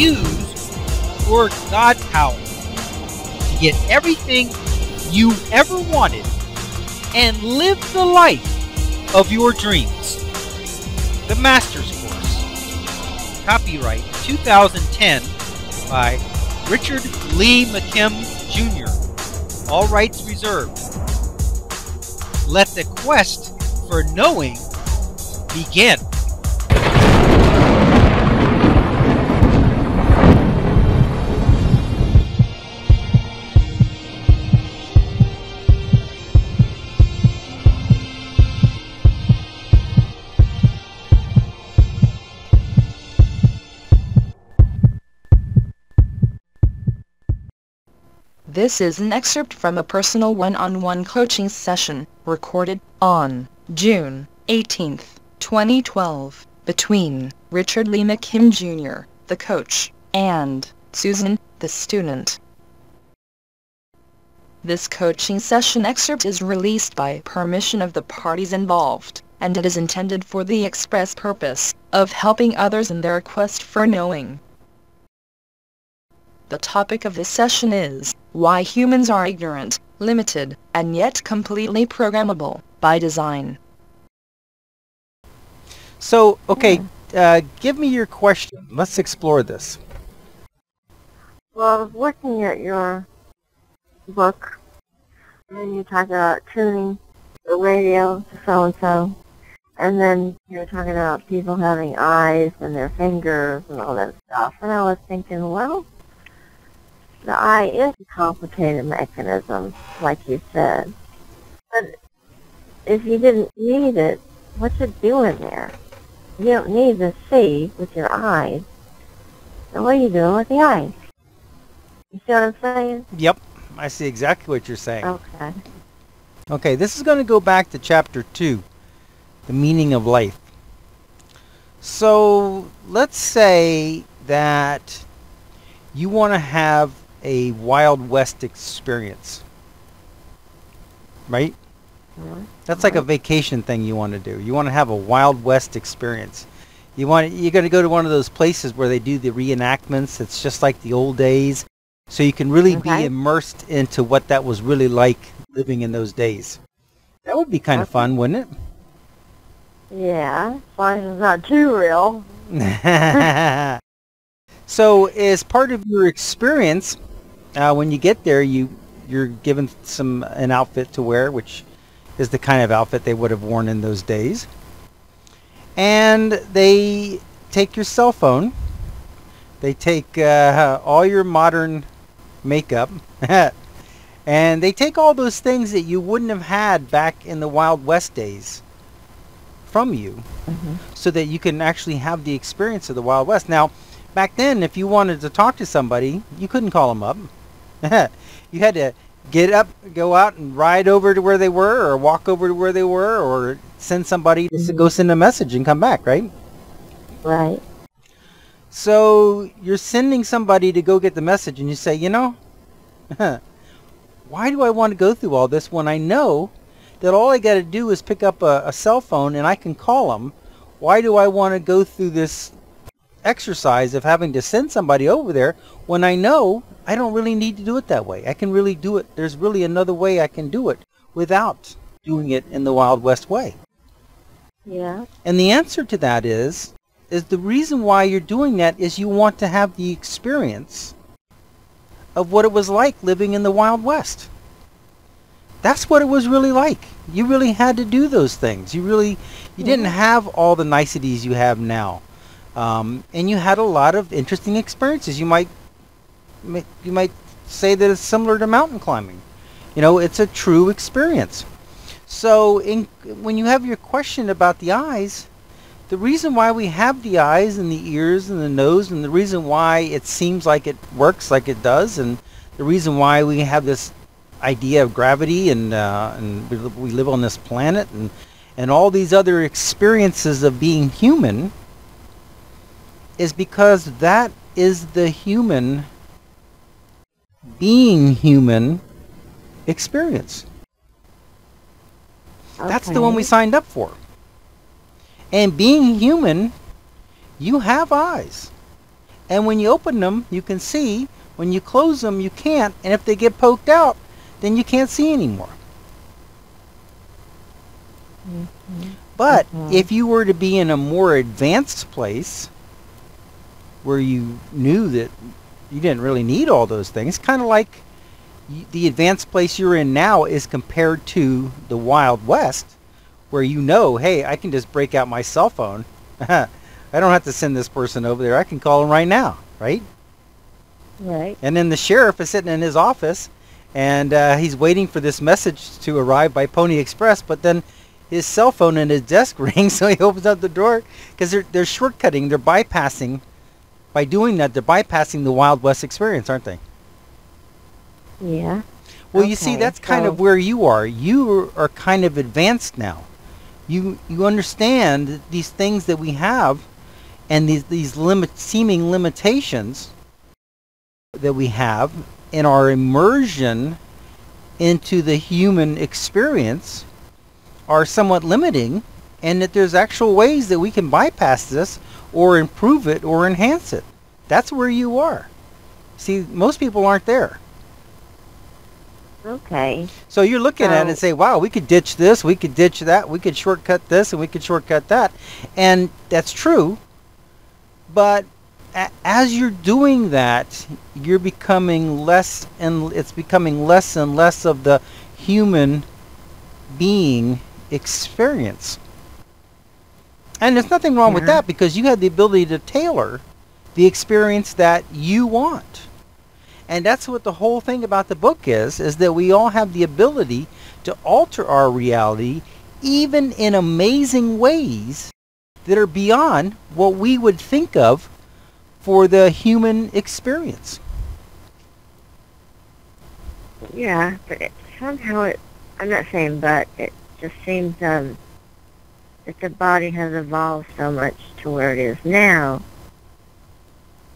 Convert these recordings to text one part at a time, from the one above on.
use your God power to get everything you ever wanted and live the life of your dreams. The Master's Course. Copyright 2010 by Richard Lee McKim Jr. All rights reserved. Let the quest for knowing begin. This is an excerpt from a personal one-on-one coaching session, recorded on June 18, 2012, between Richard Lee McKim Jr., the coach, and Susan, the student. This coaching session excerpt is released by permission of the parties involved, and it is intended for the express purpose of helping others in their quest for knowing. The topic of this session is why humans are ignorant, limited, and yet completely programmable by design. So, okay, give me your question. Let's explore this. Well, I was looking at your book, and you talk about tuning the radio to so-and-so, and then you were talking about people having eyes and their fingers and all that stuff, and I was thinking, well, the eye is a complicated mechanism, like you said. But if you didn't need it, what's it doing there? You don't need to see with your eyes. So what are you doing with the eyes? You see what I'm saying? Yep, I see exactly what you're saying. Okay. Okay, this is going to go back to chapter 2, the meaning of life. So let's say that you want to have a Wild West experience, right? Mm-hmm. That's like a vacation thing you want to do. You want to have a Wild West experience. You're going to go to one of those places where they do the reenactments. It's just like the old days. So you can really be immersed into what that was really like living in those days. That would be kind of fun, wouldn't it? Yeah, as long as it's not too real. So as part of your experience, when you get there, you're given an outfit to wear, which is the kind of outfit they would have worn in those days. And they take your cell phone. They take all your modern makeup. And they take all those things that you wouldn't have had back in the Wild West days from you, so that you can actually have the experience of the Wild West. Now, back then, if you wanted to talk to somebody, you couldn't call them up. You had to get up, go out and ride over to where they were, or walk over to where they were, or send somebody to go send a message and come back, right? Right. So you're sending somebody to go get the message, and you say, you know, why do I want to go through all this when I know that all I got to do is pick up a cell phone and I can call them? Why do I want to go through this exercise of having to send somebody over there when I know I don't really need to do it that way? I can really do it. There's really another way I can do it without doing it in the Wild West way. Yeah. And the answer to that is the reason why you're doing that is you want to have the experience of what it was like living in the Wild West. That's what it was really like. You really had to do those things. You didn't have all the niceties you have now. And you had a lot of interesting experiences. You might say that it's similar to mountain climbing. You know, it's a true experience. So when you have your question about the eyes, the reason why we have the eyes and the ears and the nose, and the reason why it seems like it works like it does, and the reason why we have this idea of gravity and we live on this planet and all these other experiences of being human, is because that is the human being human experience. Okay. That's the one we signed up for. And being human, you have eyes And when you open them, you can see. When you close them, you can't. And if they get poked out, then you can't see anymore. But if you were to be in a more advanced place where you knew that you didn't really need all those things, kind of like the advanced place you're in now is compared to the Wild West, where you know, hey, I can just break out my cell phone. I don't have to send this person over there. I can call him right now, right? Right. And then the sheriff is sitting in his office, and he's waiting for this message to arrive by Pony Express, but then his cell phone in his desk rings, so he opens up the door, because they're shortcutting, they're bypassing. By doing that, they're bypassing the Wild West experience, aren't they? Yeah. Well, you see, that's kind of where you are. You are kind of advanced now. You understand these things that we have, and these seeming limitations that we have in our immersion into the human experience are somewhat limiting, and that there's actual ways that we can bypass this or improve it or enhance it. That's where you are. See, most people aren't there. Okay. So you're looking at it and say, wow, we could ditch this, we could ditch that, we could shortcut this, and we could shortcut that. And that's true. But as you're doing that, you're becoming less, and it's becoming less and less of the human being experience. And there's nothing wrong with that, because you have the ability to tailor the experience that you want. And that's what the whole thing about the book is that we all have the ability to alter our reality, even in amazing ways that are beyond what we would think of for the human experience. Yeah, but somehow I'm not saying but, it just seems that the body has evolved so much to where it is now,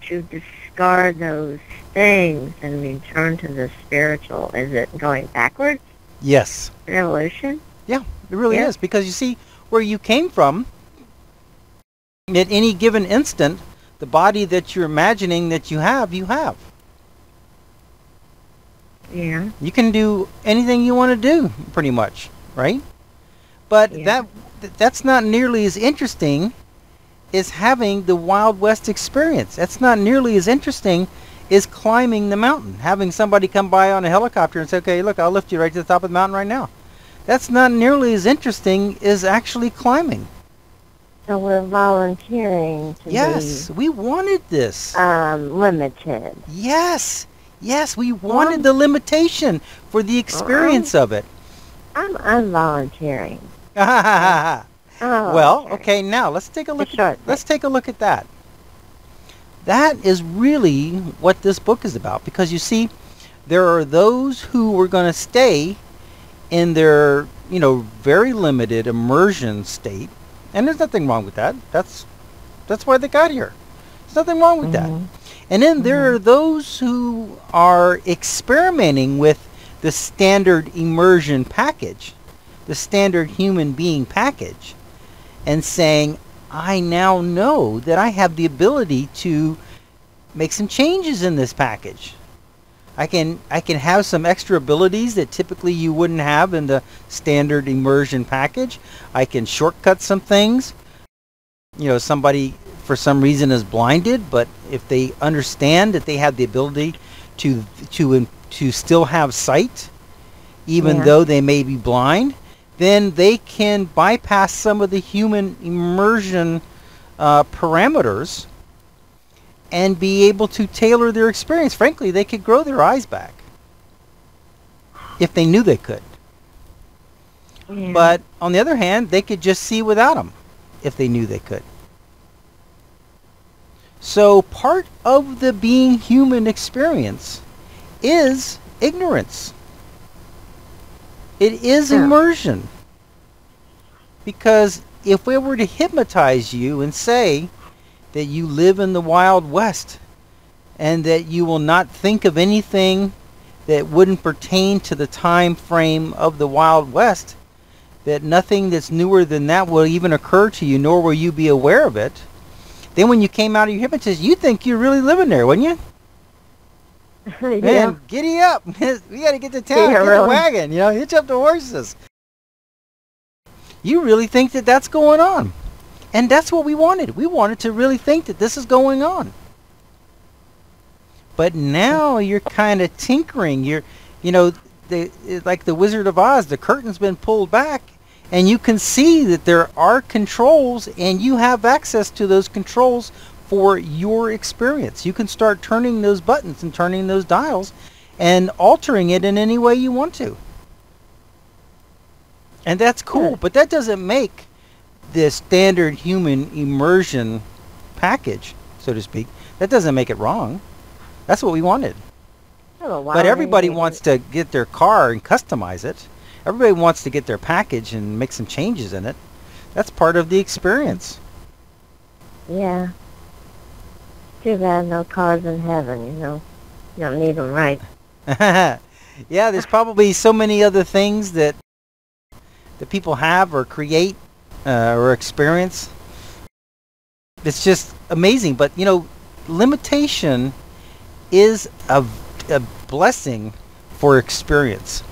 to discard those things and return to the spiritual. Is it going backwards? Yes. An evolution? Yeah, it really is. Because you see, where you came from, at any given instant, the body that you're imagining that you have, you have. Yeah. You can do anything you want to do, pretty much, right? But that's not nearly as interesting as having the Wild West experience. That's not nearly as interesting as climbing the mountain. Having somebody come by on a helicopter and say, okay, look, I'll lift you right to the top of the mountain right now. That's not nearly as interesting as actually climbing. So we're volunteering to be we wanted this. Limited. Yes, we wanted the limitation for the experience of it. I'm volunteering. Well, okay, now let's take a look. Let's take a look at that. That is really what this book is about, because you see, there are those who were going to stay in their, very limited immersion state, and there's nothing wrong with that. That's why they got here. There's nothing wrong with that. And then there are those who are experimenting with the standard immersion package, the standard human being package, and saying, I now know that I have the ability to make some changes in this package. I can have some extra abilities that typically you wouldn't have in the standard immersion package. I can shortcut some things. Somebody for some reason is blinded, but if they understand that they have the ability to still have sight, even though they may be blind, then they can bypass some of the human immersion parameters and be able to tailor their experience. Frankly, they could grow their eyes back if they knew they could. But on the other hand, they could just see without them if they knew they could. So part of the being human experience is ignorance. It is immersion. Because if we were to hypnotize you and say that you live in the Wild West and that you will not think of anything that wouldn't pertain to the time frame of the Wild West, that nothing that's newer than that will even occur to you, nor will you be aware of it, Then when you came out of your hypnotist, you think you're really living there, wouldn't you? Yeah. Man, giddy up. We got to get to town. Yeah, Get the really. wagon. Hitch up the horses. You really think that that's going on. And that's what we wanted. We wanted to really think that this is going on. But now you're kind of tinkering. Like the Wizard of Oz, the curtain's been pulled back, and you can see that there are controls, and you have access to those controls for your experience. You can start turning those buttons and turning those dials and altering it in any way you want to. And that's cool, but that doesn't make the standard human immersion package, so to speak, that doesn't make it wrong. That's what we wanted. But everybody wants to get their car and customize it. Everybody wants to get their package and make some changes in it. That's part of the experience. Yeah. Too bad no cars in heaven, You don't need them, right? Yeah, there's probably so many other things that people have or create or experience. It's just amazing. But, limitation is a blessing for experience.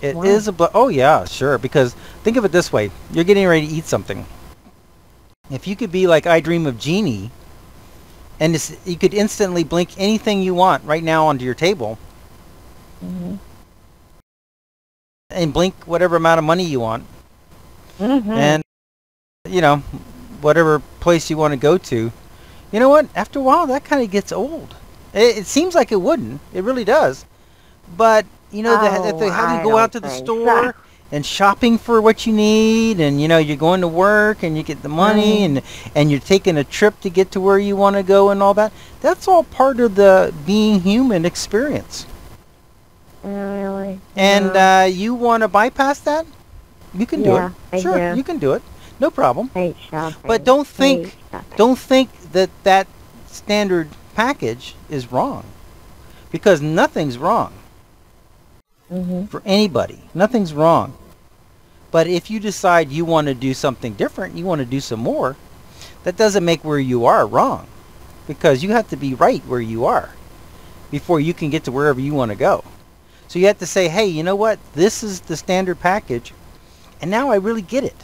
It is oh yeah, sure. Because think of it this way: you're getting ready to eat something. If you could be like I Dream of Jeannie, and you could instantly blink anything you want right now onto your table, and blink whatever amount of money you want, and whatever place you want to go to. You know what? After a while, that kind of gets old. It seems like it wouldn't. It really does. But having to go out to the store and shopping for what you need, and you're going to work and you get the money, and you're taking a trip to get to where you want to go and all that. That's all part of the being human experience. Really? And you want to bypass that? You can do it. Sure, you can do it. No problem. Hate shopping. But don't think that standard package is wrong, because nothing's wrong for anybody. Nothing's wrong. But if you decide you want to do something different, you want to do some more, that doesn't make where you are wrong, because you have to be right where you are before you can get to wherever you want to go. So you have to say, hey, you know what? This is the standard package, and now I really get it.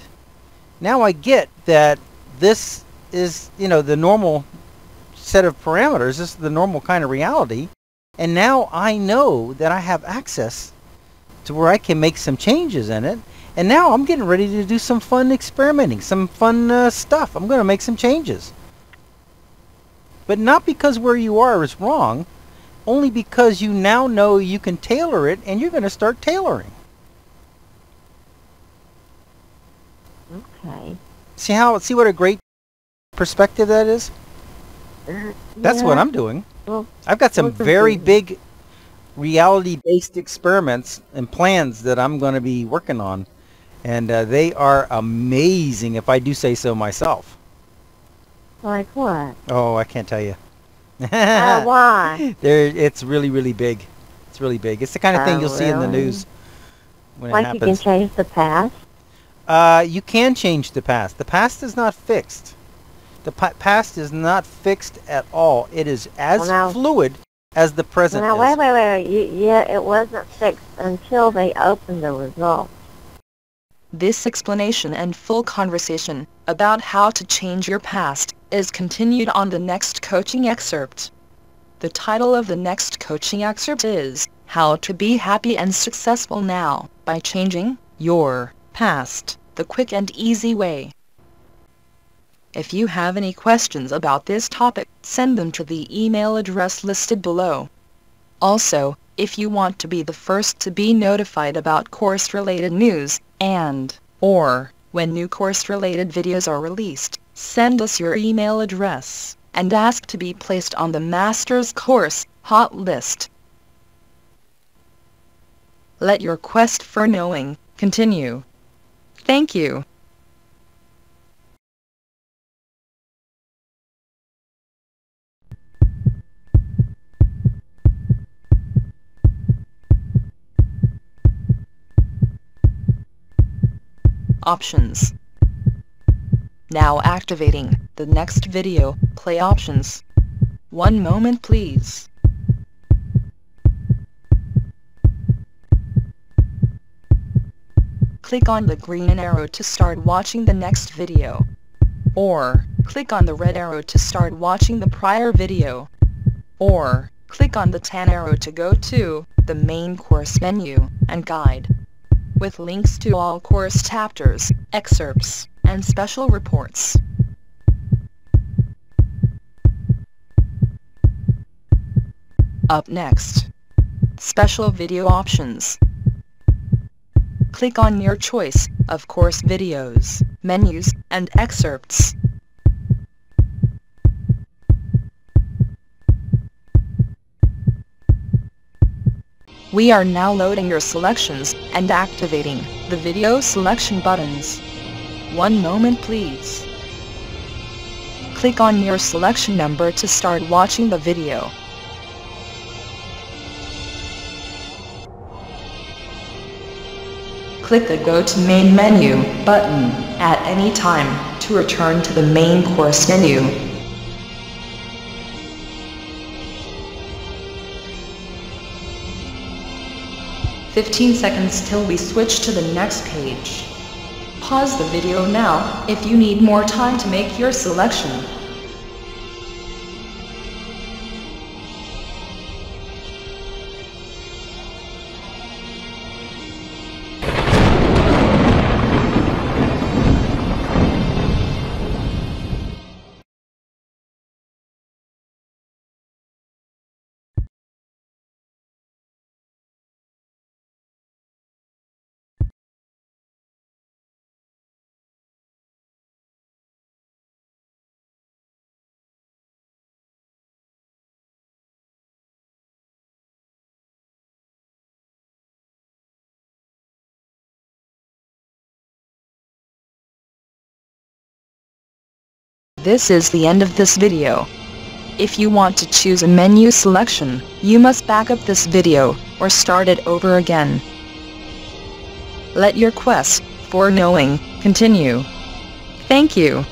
Now I get that this is, the normal set of parameters. This is the normal kind of reality. And now I know that I have access to where I can make some changes in it. And now I'm getting ready to do some fun experimenting, some fun stuff. I'm going to make some changes. But not because where you are is wrong, only because you now know you can tailor it, and you're going to start tailoring. Okay. See what a great perspective that is? That's what I'm doing. Well, I've got some very big reality-based experiments and plans that I'm going to be working on. And they are amazing, if I do say so myself. Like what? Oh, I can't tell you. Why? It's really, really big. It's really big. It's the kind of thing you'll see in the news when it happens. You can change the past? You can change the past. The past is not fixed. The past is not fixed at all. It is as fluid as the present is. Wait. It wasn't fixed until they opened the results. This explanation and full conversation about how to change your past is continued on the next coaching excerpt. The title of the next coaching excerpt is How to Be Happy and Successful Now by Changing Your Past, the Quick and Easy Way. If you have any questions about this topic, send them to the email address listed below. Also, if you want to be the first to be notified about course-related news, or when new course-related videos are released, send us your email address and ask to be placed on the Master's Course hot list. Let your quest for knowing continue. Thank you. Options. Now activating the next video play options. One moment please. Click on the green arrow to start watching the next video. Or, click on the red arrow to start watching the prior video. Or, click on the tan arrow to go to the main course menu and guide, with links to all course chapters, excerpts, and special reports. Up next, special video options. Click on your choice of course videos, menus, and excerpts. We are now loading your selections and activating the video selection buttons. One moment please. Click on your selection number to start watching the video. Click the Go to Main Menu button at any time to return to the main course menu. "15 seconds till we switch to the next page." Pause the video now if you need more time to make your selection. This is the end of this video. If you want to choose a menu selection, you must back up this video, or start it over again. Let your quest for knowing continue. Thank you.